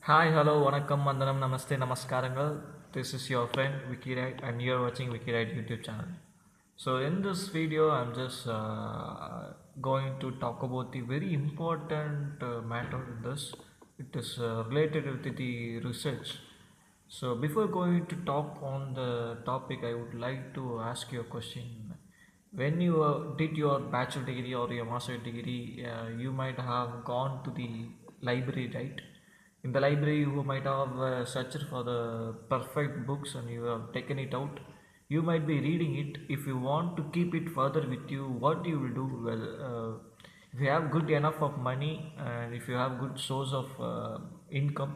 Hi, hello, vanakkam, vandanam, namaste, namaskarangal. This is your friend Vickyroid, and you're watching Vickyroid YouTube channel. So, in this video, I'm just going to talk about the very important matter in this. It is related with the research. So, before going to talk on the topic, I would like to ask you a question. When you did your bachelor degree or your master degree, you might have gone to the library, right? In the library, you might have searched for the perfect books and you have taken it out. You might be reading it. If you want to keep it further with you, what you will do? Well, if you have good enough of money and if you have good source of income,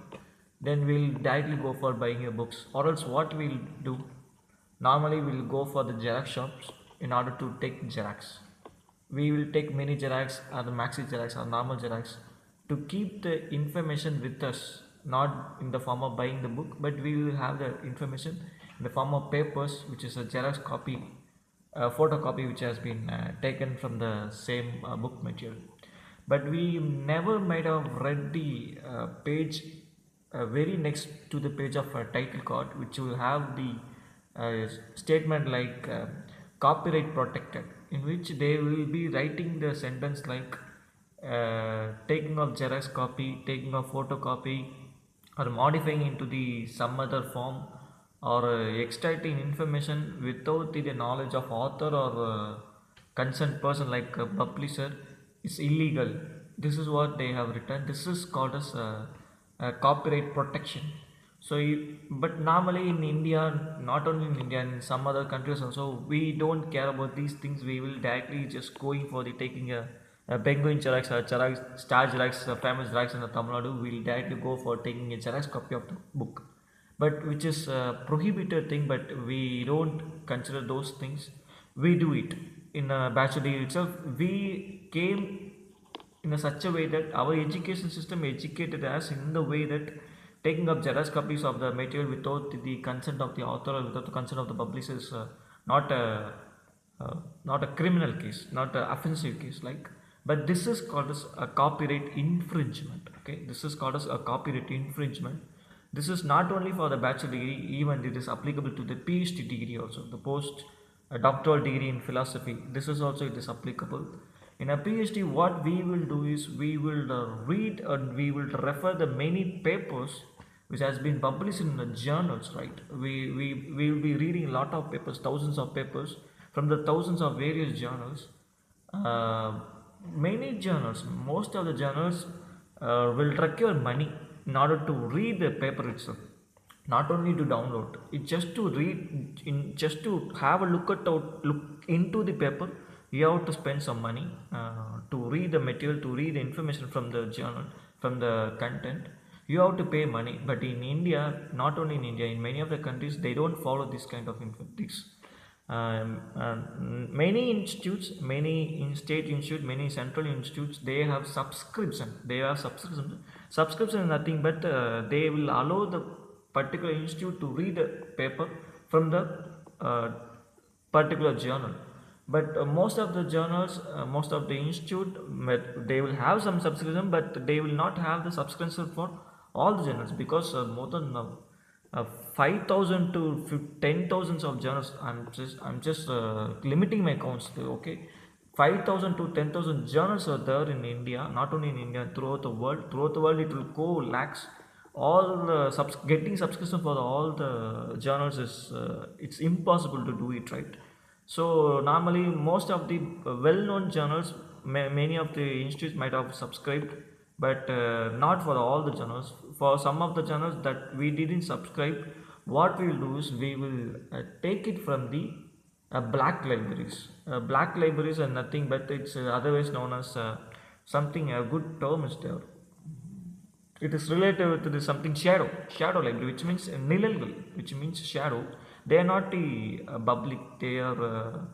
then we'll directly go for buying your books. Or else, what we'll do? Normally, we'll go for the Xerox shops in order to take Xerox. We will take mini Xerox or the maxi Xerox or normal Xerox to keep the information with us, not in the form of buying the book, but we will have the information in the form of papers, which is a Xerox copy, a photocopy which has been taken from the same book material. But we never might have read the page very next to the page of a title card, which will have the statement like copyright protected, in which they will be writing the sentence like taking of Xerox copy, taking of photocopy, or modifying into the some other form, or extracting information without the knowledge of author or concerned person like a publisher is illegal. This is what they have written. This is called as copyright protection. So, but normally in India, not only in India, in some other countries also, we don't care about these things. We will directly just going for the taking a penguin Xerox or Xerox, Star Xerox, famous Xerox in the Tamil Nadu, we'll directly go for taking a Xerox copy of the book. But which is a prohibited thing, but we don't consider those things. We do it in a bachelor degree itself. We came in a such a way that our education system educated us in the way that taking up Xerox copies of the material without the consent of the author or without the consent of the publisher is not a not a criminal case, not an offensive case, like. But this is called as a copyright infringement. Okay, this is called as a copyright infringement. This is not only for the bachelor degree, even it is applicable to the PhD degree also, the post doctoral degree in philosophy. This is also it is applicable. In a PhD, what we will do is we will read and we will refer the many papers which has been published in the journals, right? We will be reading a lot of papers, thousands of papers from the thousands of various journals. Uh, Many journals, most of the journals will require money in order to read the paper itself, not only to download it, just to read, in just to have a look into the paper. You have to spend some money to read the material, to read the information from the journal, from the content. You have to pay money. But in India, not only in India, in many of the countries, they don't follow this kind of this. Many institutes, many in state institutes, many central institutes, they have subscription. They have subscription. Subscription is nothing but they will allow the particular institute to read the paper from the uh, particular journal. But most of the journals, most of the institute, they will have some subscription, but they will not have the subscription for all the journals, because more than 5,000 to 10,000 of journals. I'm just limiting my counts. Okay, 5,000 to 10,000 journals are there in India. Not only in India, throughout the world. Throughout the world, it will go lakhs. All the getting subscription for all the journals is it's impossible to do it, right? So normally, most of the well-known journals, many of the institutes might have subscribed, but not for all the journals. For some of the journals that we didn't subscribe, what we will do is we will take it from the black libraries. Black libraries are nothing but it's otherwise known as something, a good term is there. It is related to the something shadow library, which means nilalgal, which means shadow. They are not the public, they are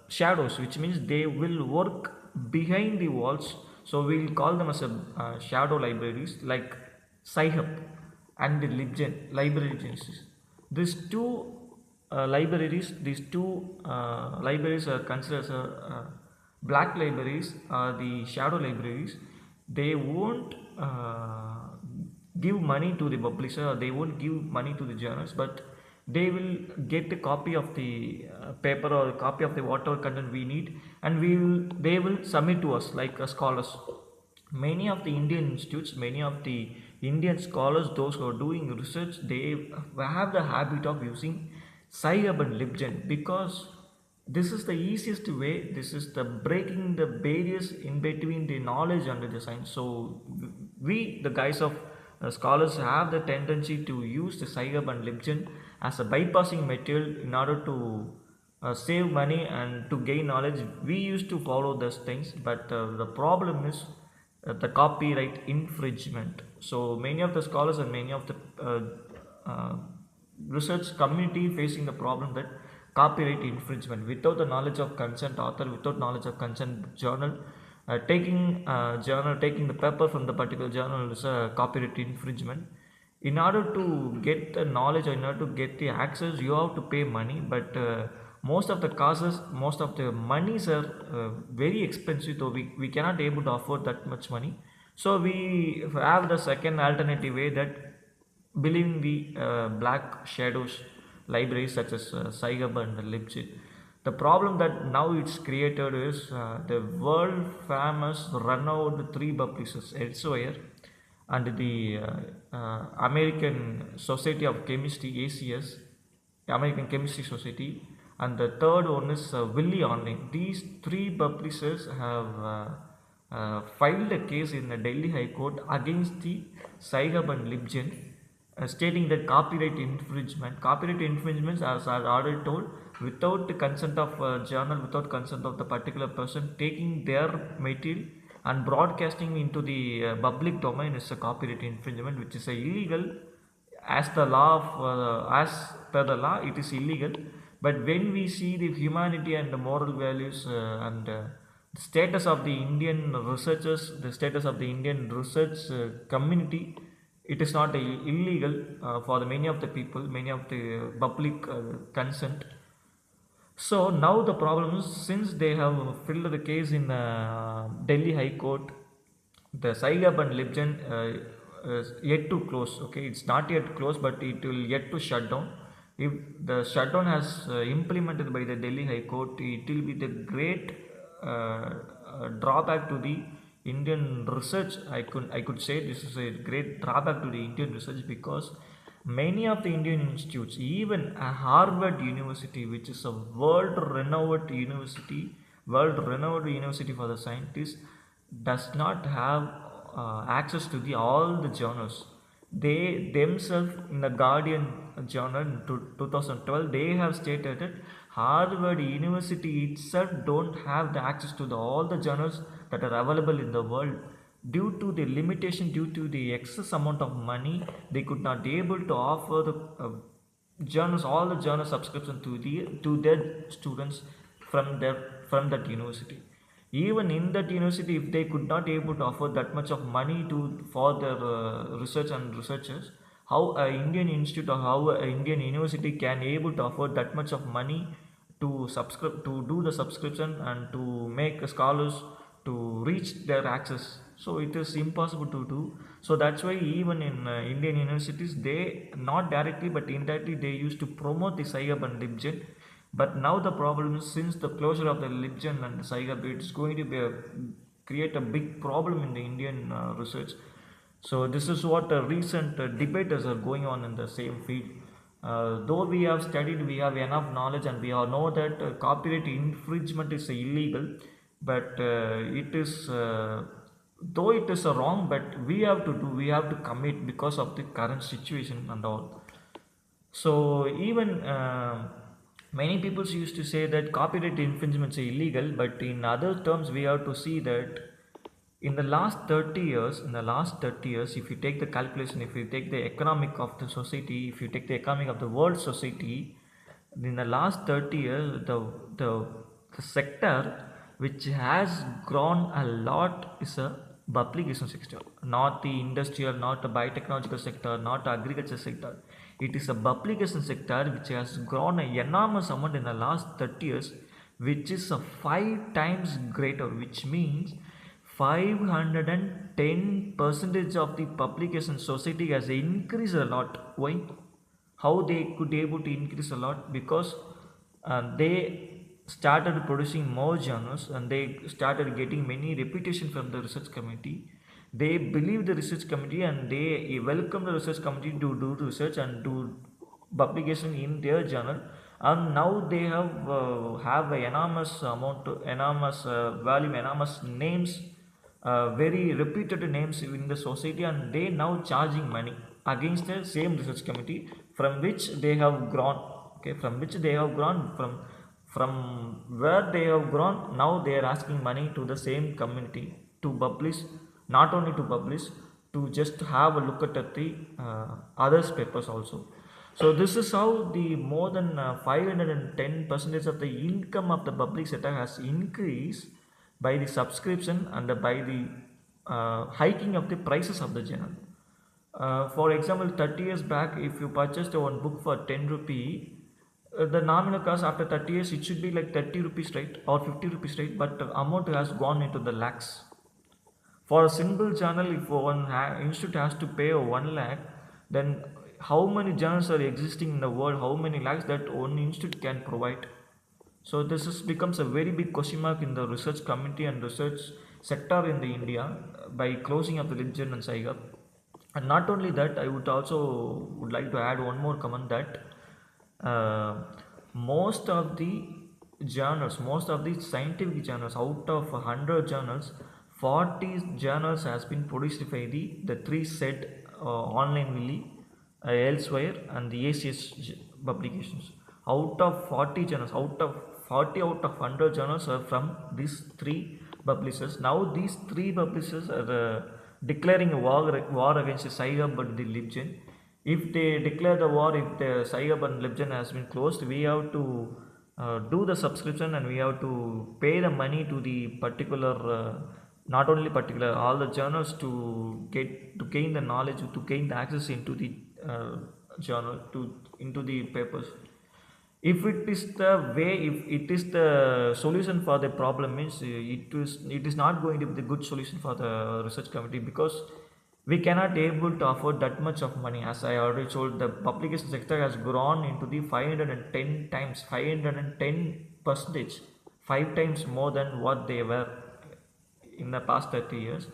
shadows, which means they will work behind the walls. So we will call them as a shadow libraries, like Sci-Hub and the Libgen library agencies. These two libraries are considered as black libraries, the shadow libraries. They won't give money to the publisher, or they won't give money to the journals, but they will get a copy of the paper or a copy of the whatever content we need, and they will submit to us like scholars. Many of the Indian institutes, many of the Indian scholars, those who are doing research, they have the habit of using Sci-Hub and LibGen, because this is the easiest way. This is the breaking the barriers in between the knowledge and the science. So we, the guys of scholars, have the tendency to use the Sci-Hub and LibGen as a bypassing material in order to save money and to gain knowledge. We used to follow those things, but the problem is the copyright infringement. So many of the scholars and many of the research community facing the problem that copyright infringement, without the knowledge of consent author, without knowledge of consent journal, taking the paper from the particular journal is a copyright infringement. In order to get the knowledge or in order to get the access, you have to pay money, but most of the causes, most of the monies are very expensive, so we cannot able to afford that much money. So we have the second alternative way, that believing the black shadows libraries such as Sci-Hub and LibGen. The problem that now it's created is the world famous renowned three publishers, Elsevier, and the American Society of Chemistry, ACS, American Chemistry Society, and the third one is Willy Online. These three publishers have filed a case in the Delhi High Court against the Sci-Hub and LibGen, stating that copyright infringements, as I already told, without the consent of journal, without consent of the particular person, taking their material and broadcasting into the public domain is a copyright infringement, which is illegal as the law of, as per the law. It is illegal. But when we see the humanity and the moral values and the status of the Indian researchers, the status of the Indian research community, it is not illegal for the many of the people, many of the public consent. So now the problem is, since they have filed the case in Delhi High Court, the Sci-Hub and LibGen is yet to close. Okay, it's not yet closed, but it will yet to shut down. If the shutdown has implemented by the Delhi High Court, it will be the great drawback to the Indian research. I could say this is a great drawback to the Indian research, because many of the Indian institutes, even Harvard University, which is a world-renowned university for the scientists, does not have access to all the journals. They themselves, in the Guardian journal in 2012, they have stated that Harvard University itself don't have the access to all the journals that are available in the world. Due to the limitation, due to the excess amount of money, they could not be able to offer the journals, all the journal subscription to their students from that university. Even in that university, if they could not able to offer that much of money for their research and researchers, how an Indian institute or how an Indian university can able to afford that much of money to do the subscription and to make scholars to reach their access? So it is impossible to do. So that's why even in Indian universities, they not directly but indirectly they used to promote the Sci-Hub and LibGen. But now the problem is, since the closure of the LibGen and the Sci-Hub, it's going to create a big problem in the Indian research. So this is what recent debaters are going on in the same field. Though we have studied, we have enough knowledge, and we all know that copyright infringement is illegal, but it is though it is wrong, but we have to commit because of the current situation and all. So even many people used to say that copyright infringements are illegal, but in other terms we have to see that in the last 30 years, if you take the calculation, if you take the economic of the society, if you take the economic of the world society, in the last 30 years, the sector which has grown a lot is a publication sector, not the industrial, not the biotechnological sector, not the agriculture sector. It is a publication sector which has grown an enormous amount in the last 30 years, which is a 5 times greater, which means 510% of the publication society has increased a lot. Why? How they could able to increase a lot? Because they started producing more journals, and they started getting many reputation from the research committee. They believe the research committee, and they welcome the research committee to do research and do publication in their journal. And now they have an enormous amount, enormous value, enormous names, very reputed names in the society, and they now charging money against the same research committee from which they have grown. Okay, from which they have grown, from where they have grown, now they are asking money to the same community to publish, not only to publish, to just have a look at the others papers also. So this is how the more than 510% of the income of the public sector has increased by the subscription and by the hiking of the prices of the journal. For example, 30 years back, if you purchased one book for 10 rupee, the nominal cost after 30 years it should be like 30 rupees, right, or 50 rupees, right, but the amount has gone into the lakhs. For a single journal, if one institute has to pay 1 lakh, then how many journals are existing in the world, how many lakhs that one institute can provide? So this becomes a very big question mark in the research community and research sector in the India by closing of the LibGen and Sci-Hub. And not only that, I would like to add one more comment that most of the journals, most of the scientific journals, out of 100 journals, 40 journals has been produced by the three said online elsewhere and the ACS publications. Out of 40 journals, out of 100 journals are from these three publishers. Now these three publishers are declaring a war against the Sci-Hub and the LibGen. If they declare the war, if the Sci-Hub and LibGen has been closed, we have to do the subscription, and we have to pay the money to the particular not only particular, all the journals to gain the knowledge, to gain the access into the journal, into the papers. If it is the way, if it is the solution for the problem, means it is not going to be the good solution for the research committee, because we cannot able to afford that much of money. As I already told, the publication sector has grown into the 510%, 5 times more than what they were in the past 30 years.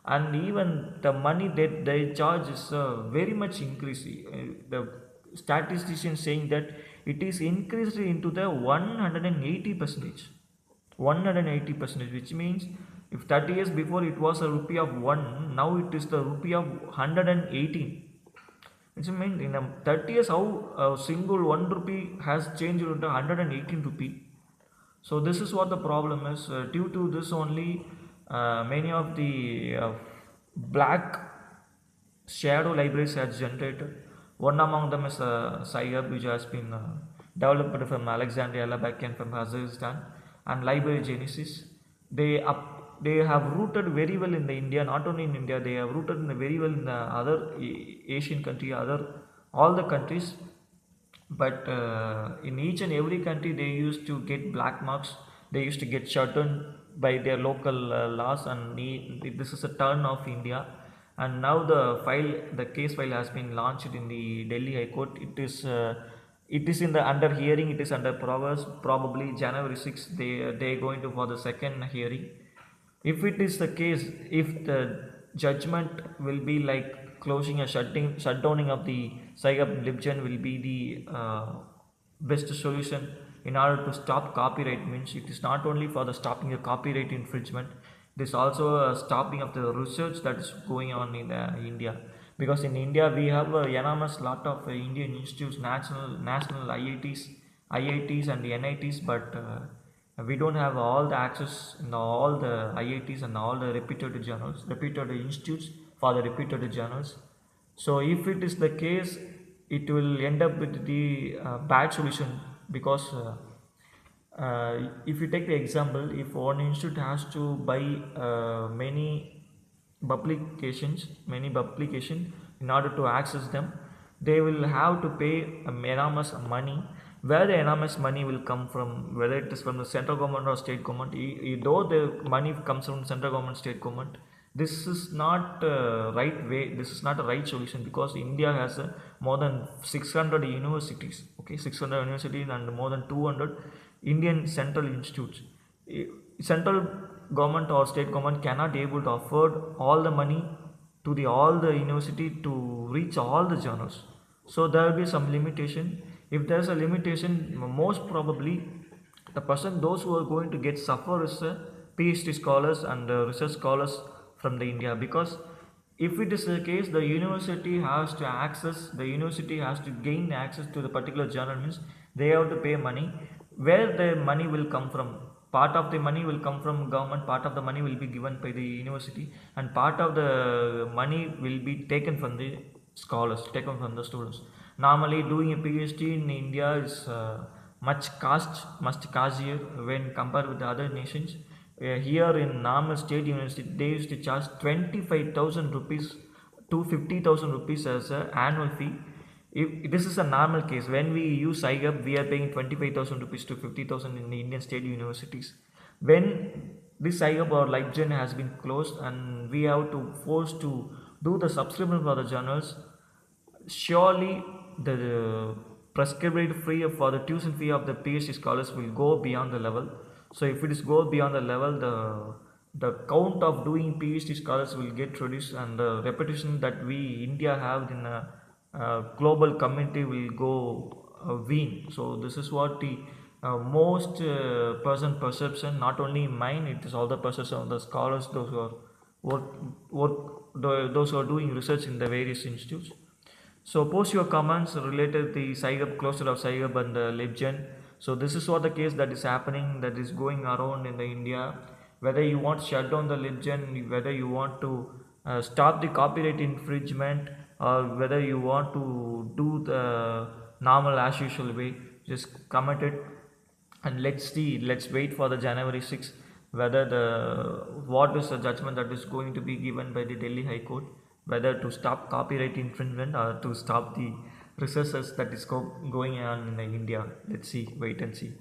And even the money that they charge is very much increasing. The statisticians saying that it is increased into the 180%, which means if 30 years before it was a rupee of 1, now it is the rupee of 118. Which means in 30 years, how a single 1 rupee has changed into 118 rupee. So this is what the problem is. Due to this only, many of the black shadow libraries are generated. One among them is Sci-Hub, which has been developed from Alexandria Labakian from Kazakhstan, and Library Genesis. They have rooted very well in the India. Not only in India, they have rooted very well in the other Asian country, all the countries. But in each and every country, they used to get black marks. They used to get shut down by their local laws, and this is a turn of India. And now the case file has been launched in the Delhi High Court. It is in the under hearing. It is under progress. Probably January 6th they are going to for the second hearing. If it is the case, if the judgment will be like closing a shutdowning of the Sci-Hub LibGen will be the best solution in order to stop copyright, means it is not only for the stopping the copyright infringement, it is also a stopping of the research that is going on in India. Because in India we have an enormous lot of Indian institutes, national IITs and the NITs, but we don't have all the access in all the IITs and all the reputed institutes for the reputed journals. So if it is the case, it will end up with the bad solution, because if you take the example, if one institute has to buy many publications in order to access them, they will have to pay enormous money, where the enormous money will come from, whether it is from the central government or state government. Though the money comes from central government, state government, this is not right way. This is not a right solution, because India has more than 600 universities. Okay, 600 universities and more than 200 Indian central institutes. Central government or state government cannot able to afford all the money to the all the university to reach all the journals. So there will be some limitation. If there is a limitation, most probably the person, those who are going to get suffer is PhD scholars and research scholars from the India, because if it is the case, the university has to gain access to the particular journal, means they have to pay money. Where the money will come from? Part of the money will come from government, part of the money will be given by the university, and part of the money will be taken from the scholars, taken from the students. Normally doing a PhD in India is much costlier when compared with the other nations. Here in normal state university, they used to charge 25,000 rupees to 50,000 rupees as an annual fee. If this is a normal case, when we use Sci-Hub, we are paying 25,000 rupees to 50,000 in the Indian state universities. When this Sci-Hub or LibGen has been closed and we have to force to do the subscription for the journals, surely the prescribed fee for the tuition fee of the PhD scholars will go beyond the level. So if it is go beyond the level, the count of doing PhD scholars will get reduced, and the reputation that we India have in a global community will go wean. So this is what the most person perception, not only mine, it is all the perception of the scholars, those who are those who are doing research in the various institutes. So post your comments related to the Sci-Hub, closure of Sci-Hub and the LibGen. So this is what the case that is happening, that is going around in the India. Whether you want to shut down the LibGen, whether you want to stop the copyright infringement, or whether you want to do the normal as usual way, just comment it, and let's see. Let's wait for the January 6th, whether what is the judgment that is going to be given by the Delhi High Court, whether to stop copyright infringement or to stop the researches that is going on in India. Let's see, wait and see.